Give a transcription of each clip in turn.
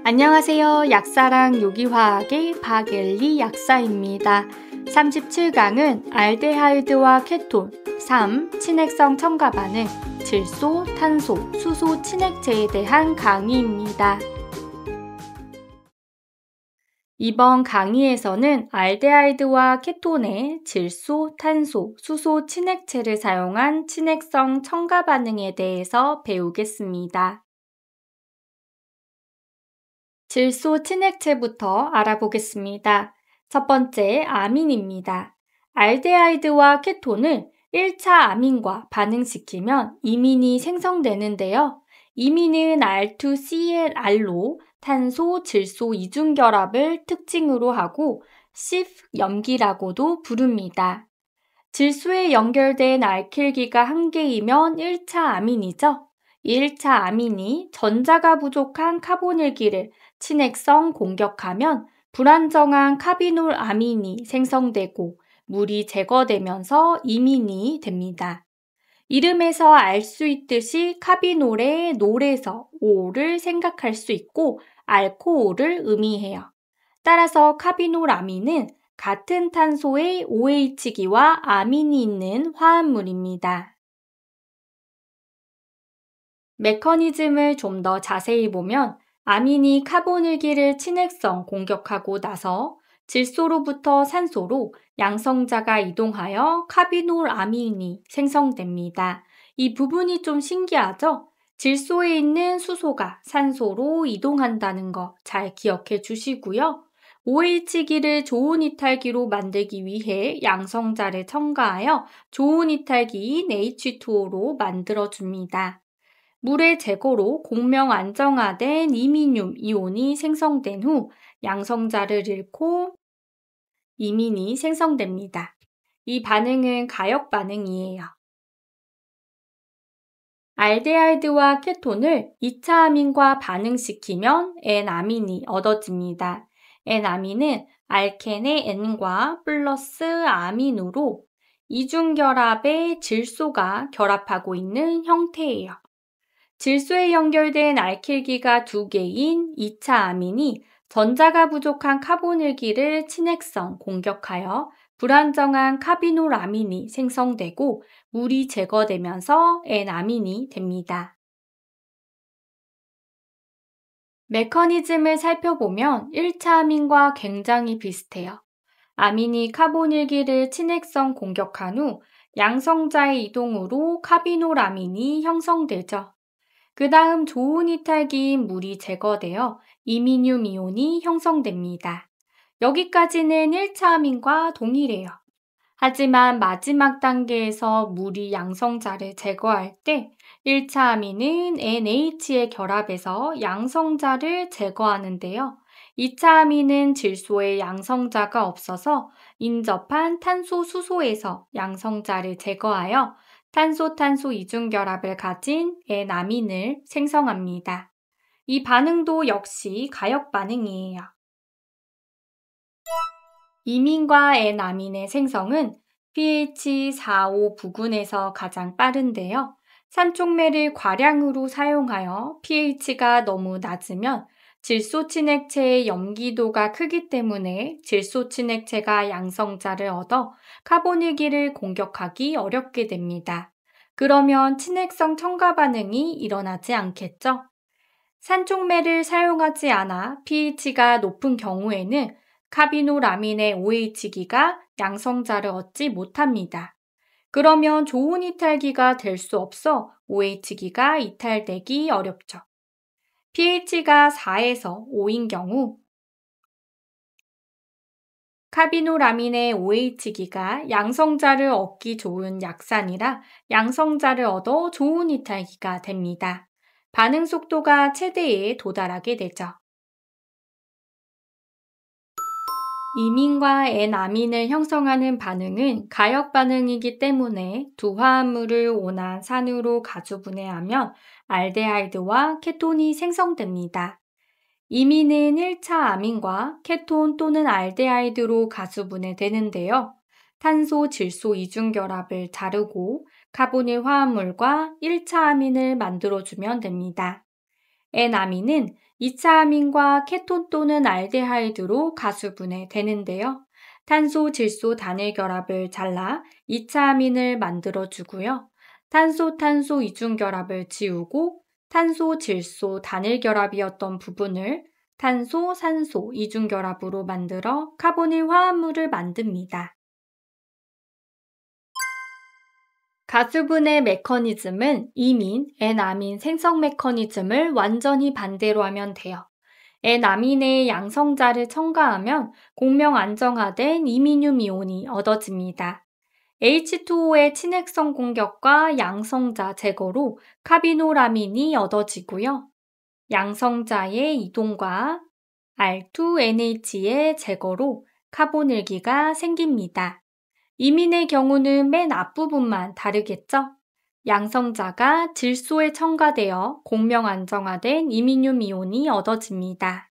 안녕하세요. 약사랑 요기화학의 박엘리 약사입니다. 37강은 알데하이드와 케톤, 3. 친핵성 첨가 반응, 질소, 탄소, 수소 친핵체에 대한 강의입니다. 이번 강의에서는 알데하이드와 케톤의 질소, 탄소, 수소 친핵체를 사용한 친핵성 첨가 반응에 대해서 배우겠습니다. 질소 친핵체부터 알아보겠습니다. 첫 번째, 아민입니다. 알데하이드와 케톤을 1차 아민과 반응시키면 이민이 생성되는데요. 이민은 R2ClR로 탄소, 질소 이중결합을 특징으로 하고 CIF 염기라고도 부릅니다. 질소에 연결된 알킬기가 한 개이면 1차 아민이죠. 1차 아민이 전자가 부족한 카보닐기를 친핵성 공격하면 불안정한 카비놀 아민이 생성되고 물이 제거되면서 이민이 됩니다. 이름에서 알 수 있듯이 카비놀의 놀에서 오를 생각할 수 있고 알코올을 의미해요. 따라서 카비놀 아민은 같은 탄소의 OH기와 아민이 있는 화합물입니다. 메커니즘을 좀 더 자세히 보면 아민이 카보닐기를 친핵성 공격하고 나서 질소로부터 산소로 양성자가 이동하여 카비놀 아민이 생성됩니다. 이 부분이 좀 신기하죠? 질소에 있는 수소가 산소로 이동한다는 거 잘 기억해 주시고요. OH기를 좋은 이탈기로 만들기 위해 양성자를 첨가하여 좋은 이탈기인 H2O로 만들어줍니다. 물의 제거로 공명 안정화된 이민륨 이온이 생성된 후 양성자를 잃고 이민이 생성됩니다. 이 반응은 가역 반응이에요. 알데하이드와 케톤을 2차 아민과 반응시키면 N아민이 얻어집니다. N아민은 알켄의 N과 플러스 아민으로 이중결합에 질소가 결합하고 있는 형태예요. 질소에 연결된 알킬기가 2개인 2차 아민이 전자가 부족한 카보닐기를 친핵성 공격하여 불안정한 카비놀 아민이 생성되고 물이 제거되면서 N아민이 됩니다. 메커니즘을 살펴보면 1차 아민과 굉장히 비슷해요. 아민이 카보닐기를 친핵성 공격한 후 양성자의 이동으로 카비놀 아민이 형성되죠. 그 다음 좋은 이탈기인 물이 제거되어 이민륨 이온이 형성됩니다. 여기까지는 1차 아민과 동일해요. 하지만 마지막 단계에서 물이 양성자를 제거할 때 1차 아민은 NH에 결합해서 양성자를 제거하는데요. 2차 아민은 질소에 양성자가 없어서 인접한 탄소 수소에서 양성자를 제거하여 탄소-탄소 이중결합을 가진 N아민을 생성합니다. 이 반응도 역시 가역 반응이에요. 이민과 N아민의 생성은 pH 4-5 부근에서 가장 빠른데요. 산촉매를 과량으로 사용하여 pH가 너무 낮으면 질소 친핵체의 염기도가 크기 때문에 질소 친핵체가 양성자를 얻어 카보닐기를 공격하기 어렵게 됩니다. 그러면 친핵성 첨가 반응이 일어나지 않겠죠? 산촉매를 사용하지 않아 pH가 높은 경우에는 카비놀 아민의 OH기가 양성자를 얻지 못합니다. 그러면 좋은 이탈기가 될 수 없어 OH기가 이탈되기 어렵죠. pH가 4에서 5인 경우 카비놀 아민의 OH기가 양성자를 얻기 좋은 약산이라 양성자를 얻어 좋은 이탈기가 됩니다. 반응 속도가 최대에 도달하게 되죠. 이민과 N아민을 형성하는 반응은 가역 반응이기 때문에 두 화합물을 온한 산으로 가주분해하면 알데하이드와 케톤이 생성됩니다. 이민은 1차 아민과 케톤 또는 알데하이드로 가주분해되는데요. 탄소, 질소 이중결합을 자르고 카보닐 화합물과 1차 아민을 만들어주면 됩니다. N아민은 2차 아민과 케톤 또는 알데하이드로 가수분해되는데요. 탄소 질소 단일 결합을 잘라 2차 아민을 만들어주고요. 탄소 이중 결합을 지우고 탄소 질소 단일 결합이었던 부분을 탄소 이중 결합으로 만들어 카보닐 화합물을 만듭니다. 가수분해 메커니즘은 이민, N아민 생성 메커니즘을 완전히 반대로 하면 돼요. N아민의 양성자를 첨가하면 공명 안정화된 이민륨 이온이 얻어집니다. H2O의 친핵성 공격과 양성자 제거로 카비노라민이 얻어지고요. 양성자의 이동과 R2NH의 제거로 카보닐기가 생깁니다. 이민의 경우는 맨 앞부분만 다르겠죠? 양성자가 질소에 첨가되어 공명 안정화된 이민륨 이온이 얻어집니다.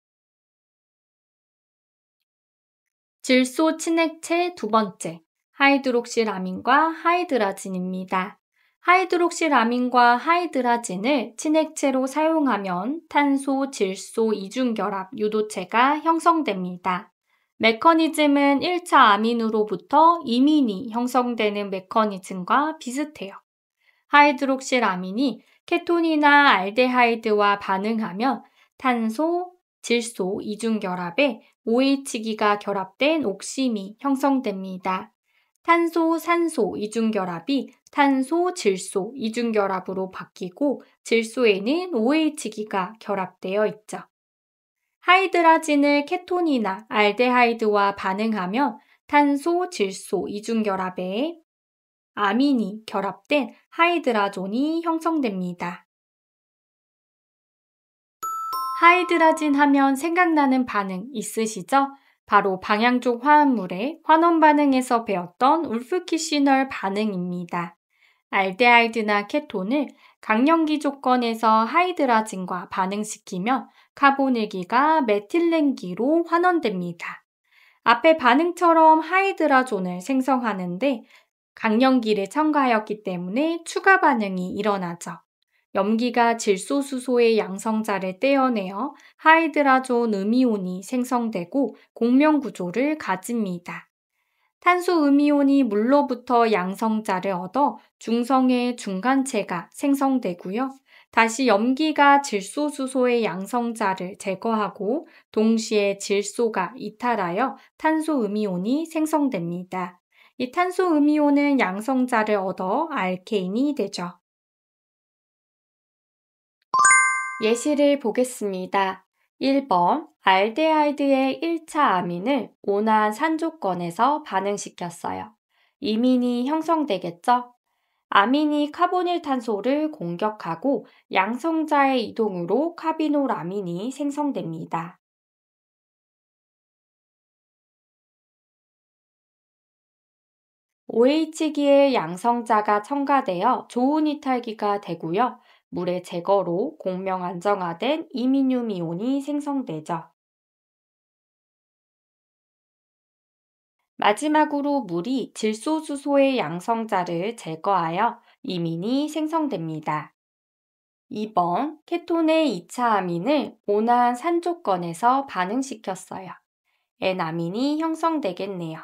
질소 친액체 두 번째, 하이드록실아민과 하이드라진입니다. 하이드록실아민과 하이드라진을 친액체로 사용하면 탄소, 질소 이중결합 유도체가 형성됩니다. 메커니즘은 1차 아민으로부터 이민이 형성되는 메커니즘과 비슷해요. 하이드록실아민이 케톤이나 알데하이드와 반응하면 탄소, 질소 이중결합에 OH기가 결합된 옥심이 형성됩니다. 탄소 이중결합이 탄소, 질소 이중결합으로 바뀌고 질소에는 OH기가 결합되어 있죠. 하이드라진을 케톤이나 알데하이드와 반응하면 탄소, 질소 이중결합에 아민이 결합된 하이드라존이 형성됩니다. 하이드라진 하면 생각나는 반응 있으시죠? 바로 방향족 화합물의 환원 반응에서 배웠던 울프키시널 반응입니다. 알데하이드나 케톤을 강연기 조건에서 하이드라진과 반응시키면 카보닐기가 메틸렌기로 환원됩니다. 앞의 반응처럼 하이드라존을 생성하는데 강연기를 첨가하였기 때문에 추가 반응이 일어나죠. 염기가 질소수소의 양성자를 떼어내어 하이드라존 음이온이 생성되고 공명 구조를 가집니다. 탄소 음이온이 물로부터 양성자를 얻어 중성의 중간체가 생성되고요. 다시 염기가 질소수소의 양성자를 제거하고 동시에 질소가 이탈하여 탄소 음이온이 생성됩니다. 이 탄소 음이온은 양성자를 얻어 알케인이 되죠. 예시를 보겠습니다. 1번 알데하이드의 1차 아민을 온화한 산조건에서 반응시켰어요. 이민이 형성되겠죠? 아민이 카보닐 탄소를 공격하고 양성자의 이동으로 카비놀아민이 생성됩니다. OH기의 양성자가 첨가되어 좋은 이탈기가 되고요. 물의 제거로 공명 안정화된 이민륨 이온이 생성되죠. 마지막으로 물이 질소수소의 양성자를 제거하여 이민이 생성됩니다. 2번 케톤의 2차 아민을 온화한 산조건에서 반응시켰어요. N아민이 형성되겠네요.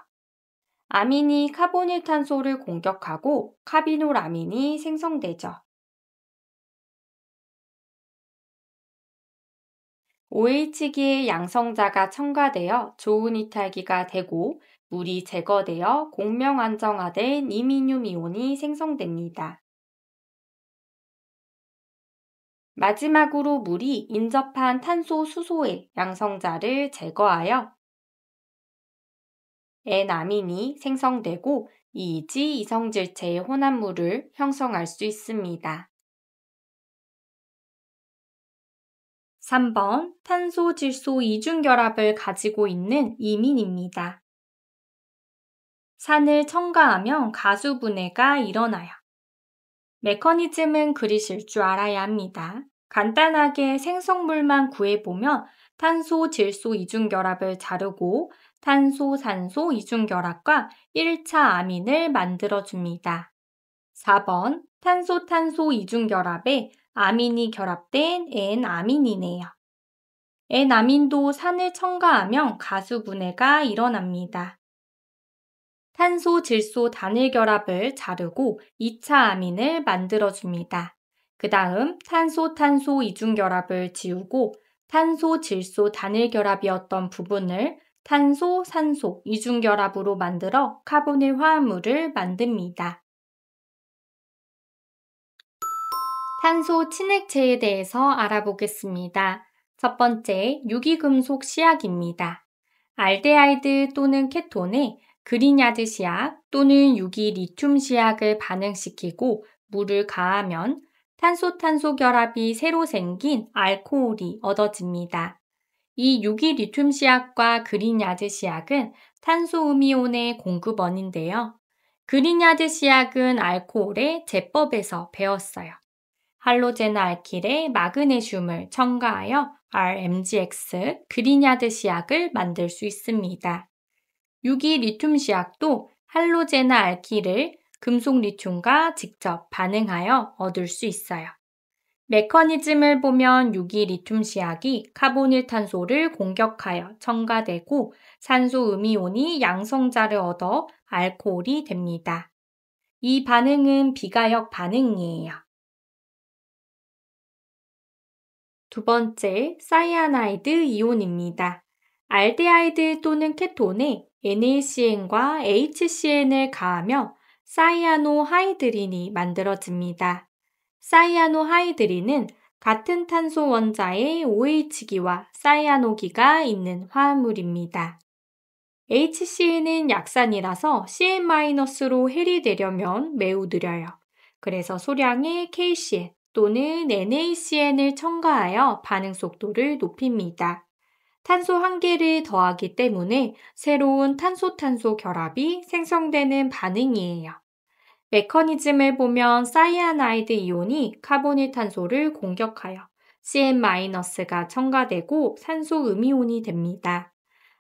아민이 카보닐 탄소를 공격하고 카비놀아민이 생성되죠. OH기의 양성자가 첨가되어 좋은 이탈기가 되고 물이 제거되어 공명 안정화된 이민륨 이온이 생성됩니다. 마지막으로 물이 인접한 탄소 수소의 양성자를 제거하여 N아민이 생성되고 이지 이성질체의 혼합물을 형성할 수 있습니다. 3번 탄소 질소 이중결합을 가지고 있는 이민입니다. 산을 첨가하면 가수분해가 일어나요. 메커니즘은 그리실 줄 알아야 합니다. 간단하게 생성물만 구해보면 탄소 질소 이중결합을 자르고 탄소 이중결합과 1차 아민을 만들어줍니다. 4번 탄소 이중결합에 아민이 결합된 N아민이네요. N아민도 산을 첨가하면 가수분해가 일어납니다. 탄소, 질소, 단일 결합을 자르고 2차 아민을 만들어줍니다. 그 다음 탄소 이중 결합을 지우고 탄소, 질소, 단일 결합이었던 부분을 탄소, 산소, 이중 결합으로 만들어 카보닐 화합물을 만듭니다. 탄소 친액체에 대해서 알아보겠습니다. 첫 번째, 유기금속 시약입니다. 알데하이드 또는 케톤에 그리냐드 시약 또는 유기 리튬 시약을 반응시키고 물을 가하면 탄소 결합이 새로 생긴 알코올이 얻어집니다. 이 유기 리튬 시약과 그리냐드 시약은 탄소 음이온의 공급원인데요. 그리냐드 시약은 알코올의 제법에서 배웠어요. 할로제는 알킬에 마그네슘을 첨가하여 RMGX 그리냐드 시약을 만들 수 있습니다. 유기 리튬 시약도 할로제는 알킬을 금속 리튬과 직접 반응하여 얻을 수 있어요. 메커니즘을 보면 유기 리튬 시약이 카보닐 탄소를 공격하여 첨가되고 산소 음이온이 양성자를 얻어 알코올이 됩니다. 이 반응은 비가역 반응이에요. 두 번째, 사이아나이드 이온입니다. 알데하이드 또는 케톤에 NaCn과 HCn을 가하며 사이아노하이드린이 만들어집니다. 사이아노하이드린은 같은 탄소 원자에 OH기와 사이아노기가 있는 화합물입니다. HCn은 약산이라서 CN-로 해리되려면 매우 느려요. 그래서 소량의 KCn 또는 NaCn을 첨가하여 반응 속도를 높입니다. 탄소 한 개를 더하기 때문에 새로운 탄소 결합이 생성되는 반응이에요. 메커니즘을 보면 사이아나이드 이온이 카보닐 탄소를 공격하여 CN-가 첨가되고 산소 음이온이 됩니다.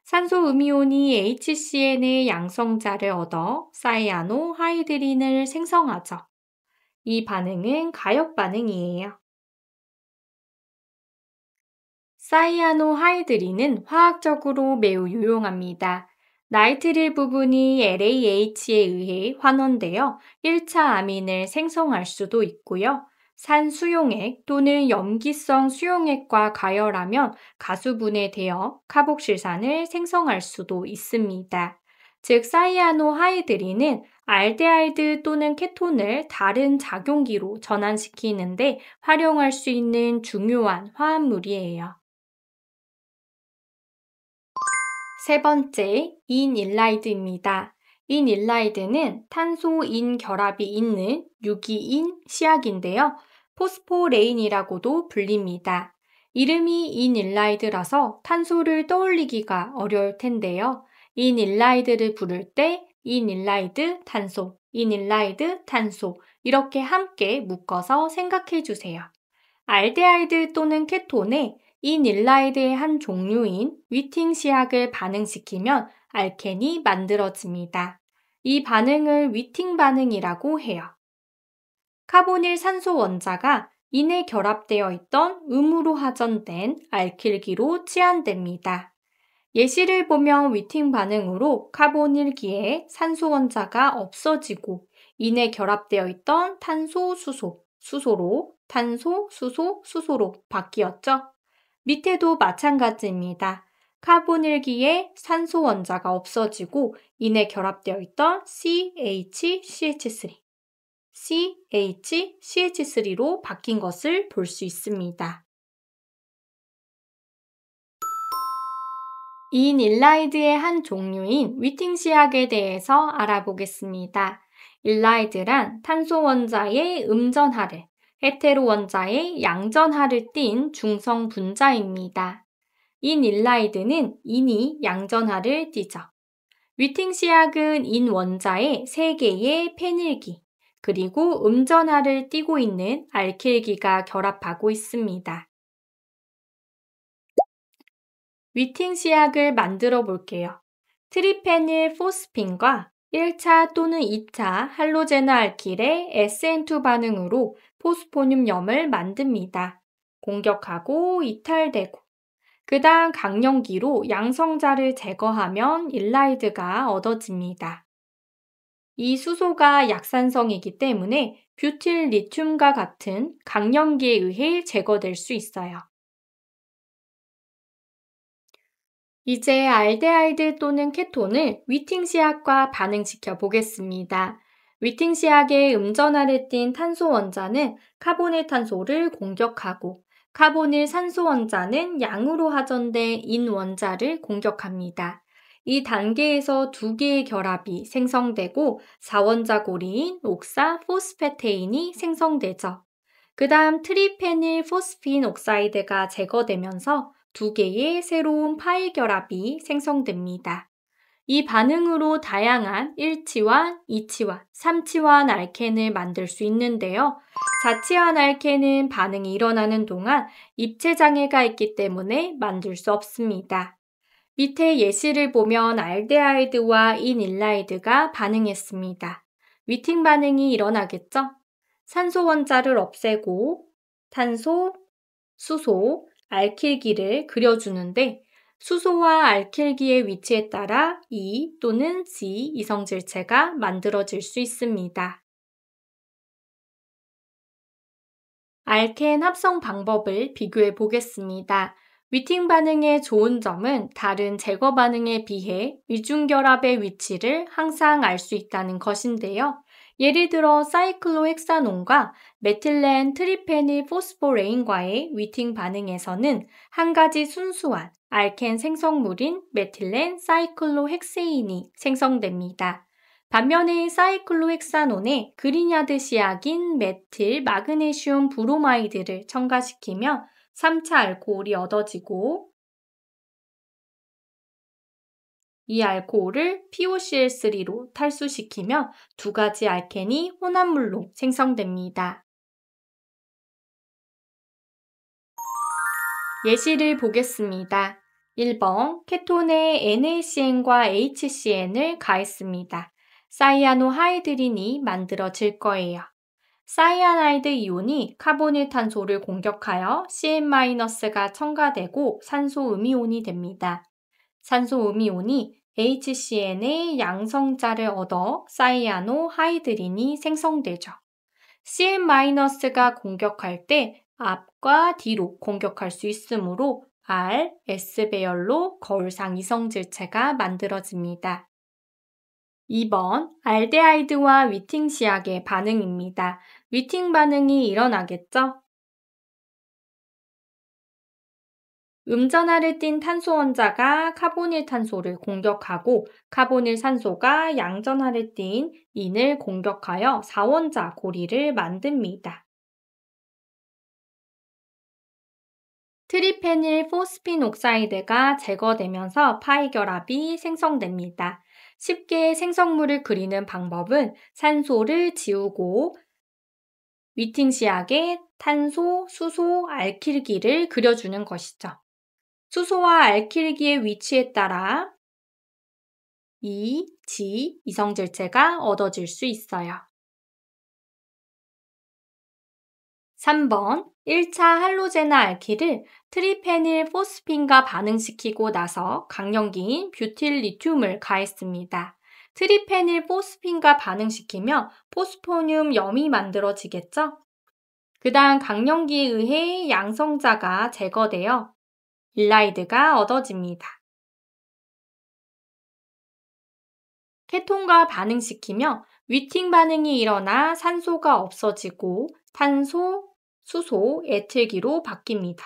산소 음이온이 HCn의 양성자를 얻어 사이아노하이드린을 생성하죠. 이 반응은 가역 반응이에요. 사이아노하이드린은 화학적으로 매우 유용합니다. 나이트릴 부분이 LAH에 의해 환원되어 1차 아민을 생성할 수도 있고요. 산수용액 또는 염기성 수용액과 가열하면 가수분해되어 카복실산을 생성할 수도 있습니다. 즉 사이아노하이드린은 알데하이드 또는 케톤을 다른 작용기로 전환시키는데 활용할 수 있는 중요한 화합물이에요. 세 번째, 인일라이드입니다. 인일라이드는 탄소-인 결합이 있는 유기인 시약인데요. 포스포레인이라고도 불립니다. 이름이 인일라이드라서 탄소를 떠올리기가 어려울 텐데요. 인일라이드를 부를 때 인일라이드 탄소 이렇게 함께 묶어서 생각해 주세요. 알데하이드 또는 케톤에 인일라이드의 한 종류인 위팅 시약을 반응시키면 알켄이 만들어집니다. 이 반응을 위팅 반응이라고 해요. 카보닐 산소 원자가 인에 결합되어 있던 음으로 하전된 알킬기로 치환됩니다. 예시를 보면 위팅 반응으로 카보닐기에 산소 원자가 없어지고 인에 결합되어 있던 탄소, 수소로 탄소, 수소로 바뀌었죠. 밑에도 마찬가지입니다. 카보닐기에 산소 원자가 없어지고 인에 결합되어 있던 CHCH3로 바뀐 것을 볼 수 있습니다. 인일라이드의 한 종류인 위팅 시약에 대해서 알아보겠습니다. 일라이드란 탄소 원자의 음전하를, 헤테로 원자의 양전하를 띤 중성 분자입니다. 인일라이드는 인이 양전하를 띠죠. 위팅 시약은 인 원자에 3개의 페닐기, 그리고 음전하를 띠고 있는 알킬기가 결합하고 있습니다. 위팅 시약을 만들어 볼게요. 트리페닐 포스핀과 1차 또는 2차 할로제는 알킬의 SN2 반응으로 포스포늄염을 만듭니다. 공격하고 이탈되고 그 다음 강령기로 양성자를 제거하면 일라이드가 얻어집니다. 이 수소가 약산성이기 때문에 뷰틸 리튬과 같은 강령기에 의해 제거될 수 있어요. 이제 알데하이드 또는 케톤을 위팅시약과 반응시켜 보겠습니다. 위팅시약의 음전하를 띤 탄소 원자는 카보닐 탄소를 공격하고 카보닐 산소 원자는 양으로 하전된 인 원자를 공격합니다. 이 단계에서 두 개의 결합이 생성되고 4원자 고리인 옥사 포스페테인이 생성되죠. 그 다음 트리페닐 포스핀 옥사이드가 제거되면서 두 개의 새로운 파이 결합이 생성됩니다. 이 반응으로 다양한 1치환, 2치환, 3치환 알켄을 만들 수 있는데요. 4치환 알켄은 반응이 일어나는 동안 입체 장애가 있기 때문에 만들 수 없습니다. 밑에 예시를 보면 알데하이드와 인일라이드가 반응했습니다. 위팅 반응이 일어나겠죠? 산소 원자를 없애고 탄소, 수소, 알킬기를 그려주는데 수소와 알킬기의 위치에 따라 E 또는 G 이성질체가 만들어질 수 있습니다. 알켄 합성 방법을 비교해 보겠습니다. 위팅 반응의 좋은 점은 다른 제거 반응에 비해 위중결합의 위치를 항상 알 수 있다는 것인데요. 예를 들어 사이클로헥사논과 메틸렌 트리페닐 포스포레인과의 위팅 반응에서는 한 가지 순수한 알켄 생성물인 메틸렌 사이클로헥세인이 생성됩니다. 반면에 사이클로헥사논에 그리냐드 시약인 메틸 마그네슘 브로마이드를 첨가시키면 3차 알코올이 얻어지고 이 알코올을 POCl3로 탈수시키며 두 가지 알켄이 혼합물로 생성됩니다. 예시를 보겠습니다. 1번 케톤에 NaCn과 HCn을 가했습니다. 사이아노하이드린이 만들어질 거예요. 사이아나이드 이온이 카보닐 탄소를 공격하여 CN-가 첨가되고 산소 음이온이 됩니다. 산소 음이온이 HCn의 양성자를 얻어 사이아노하이드린이 생성되죠. CN-가 공격할 때 앞과 뒤로 공격할 수 있으므로 R, S배열로 거울상 이성질체가 만들어집니다. 2번 알데하이드와 위팅 시약의 반응입니다. 위팅 반응이 일어나겠죠? 음전하를 띤 탄소 원자가 카보닐 탄소를 공격하고 카보닐 산소가 양전하를 띤 인을 공격하여 4원자 고리를 만듭니다. 트리페닐 포스핀 옥사이드가 제거되면서 파이 결합이 생성됩니다. 쉽게 생성물을 그리는 방법은 산소를 지우고 위팅 시약에 탄소, 수소, 알킬기를 그려주는 것이죠. 수소와 알킬기의 위치에 따라 E, G 이성질체가 얻어질 수 있어요. 3번 1차 할로제나 알킬을 트리페닐 포스핀과 반응시키고 나서 강령기인 뷰틸 리튬을 가했습니다. 트리페닐 포스핀과 반응시키며 포스포늄 염이 만들어지겠죠? 그 다음 강령기에 의해 양성자가 제거되어 일라이드가 얻어집니다. 케톤과 반응시키며 위팅 반응이 일어나 산소가 없어지고 탄소, 수소, 에틸기로 바뀝니다.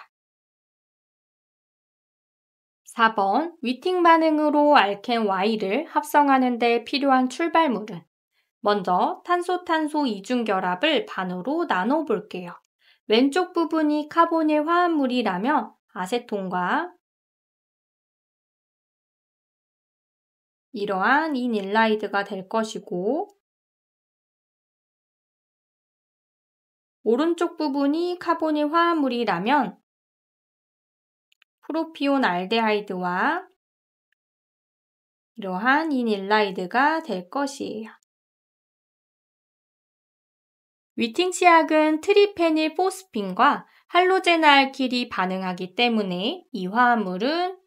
4번 위팅 반응으로 알켄 Y를 합성하는 데 필요한 출발물은 먼저 탄소-탄소 이중결합을 반으로 나눠 볼게요. 왼쪽 부분이 카보닐 화합물이라면 아세톤과 이러한 인일라이드가 될 것이고 오른쪽 부분이 카보닐 화합물이라면 프로피온 알데하이드와 이러한 이닐라이드가 될 것이에요. 위팅 치약은 트리페닐 포스핀과 할로제나알킬이 반응하기 때문에 이 화합물은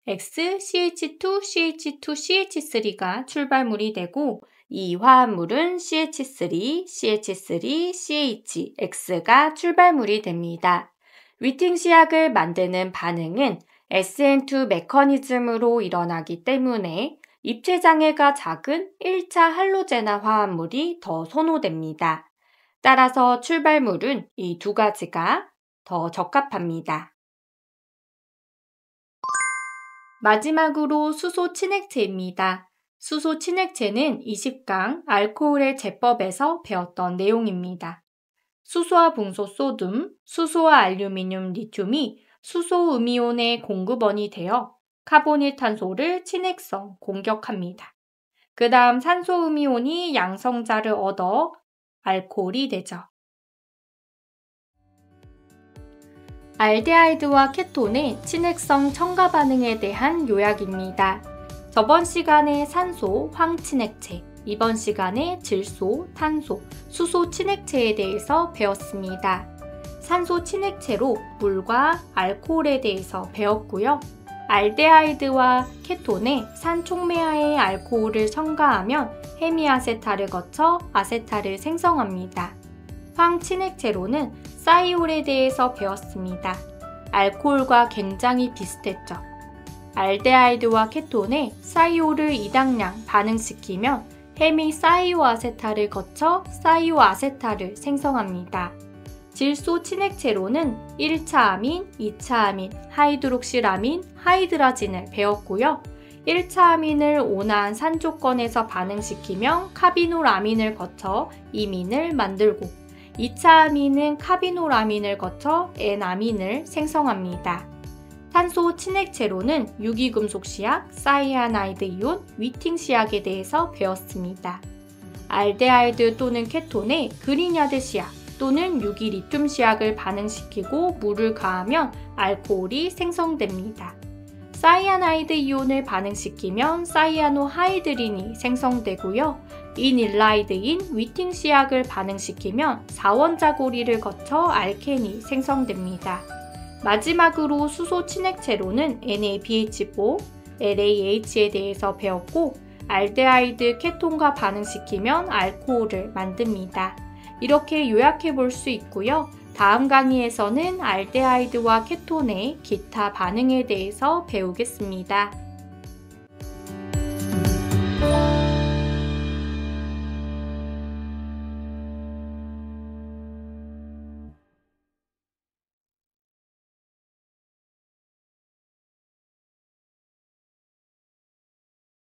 XCH2CH2CH3가 출발물이 되고 이 화합물은 CH3, CH3, CHX가 출발물이 됩니다. 위팅 치약을 만드는 반응은 SN2 메커니즘으로 일어나기 때문에 입체 장애가 작은 1차 할로제나 화합물이 더 선호됩니다. 따라서 출발물은 이 두 가지가 더 적합합니다. 마지막으로 수소 친액체입니다. 수소 친액체는 20강 알코올의 제법에서 배웠던 내용입니다. 수소와 붕소 소듐, 수소와 알루미늄 리튬이 수소 음이온의 공급원이 되어 카보닐탄소를 친액성 공격합니다. 그 다음 산소 음이온이 양성자를 얻어 알코올이 되죠. 알데하이드와 케톤의 친액성 첨가 반응에 대한 요약입니다. 저번 시간에 산소, 황친액체, 이번 시간에 질소, 탄소, 수소 친액체에 대해서 배웠습니다. 산소 친액체로 물과 알코올에 대해서 배웠고요. 알데하이드와 케톤에 산촉매화의 알코올을 첨가하면 헤미아세탈을 거쳐 아세탈을 생성합니다. 황친액체로는 사이올에 대해서 배웠습니다. 알코올과 굉장히 비슷했죠. 알데하이드와 케톤에 사이올을 이당량 반응시키면 헤미사이오아세탈을 거쳐 사이오아세탈을 생성합니다. 질소 친액체로는 1차 아민, 2차 아민, 하이드록실아민, 하이드라진을 배웠고요. 1차 아민을 온화한 산 조건에서 반응시키면 카비놀아민을 거쳐 이민을 만들고 2차 아민은 카비놀아민을 거쳐 N아민을 생성합니다. 탄소 친액체로는 유기금속 시약, 사이아나이드 이온, 위팅 시약에 대해서 배웠습니다. 알데하이드 또는 케톤에 그리냐드 시약 또는 유기 리튬 시약을 반응시키고 물을 가하면 알코올이 생성됩니다. 사이아나이드 이온을 반응시키면 사이아노하이드린이 생성되고요. 이닐라이드인 위팅 시약을 반응시키면 4원자 고리를 거쳐 알켄이 생성됩니다. 마지막으로 수소 친액체로는 NaBH4, LaH에 대해서 배웠고 알데하이드 케톤과 반응시키면 알코올을 만듭니다. 이렇게 요약해 볼 수 있고요. 다음 강의에서는 알데하이드와 케톤의 기타 반응에 대해서 배우겠습니다.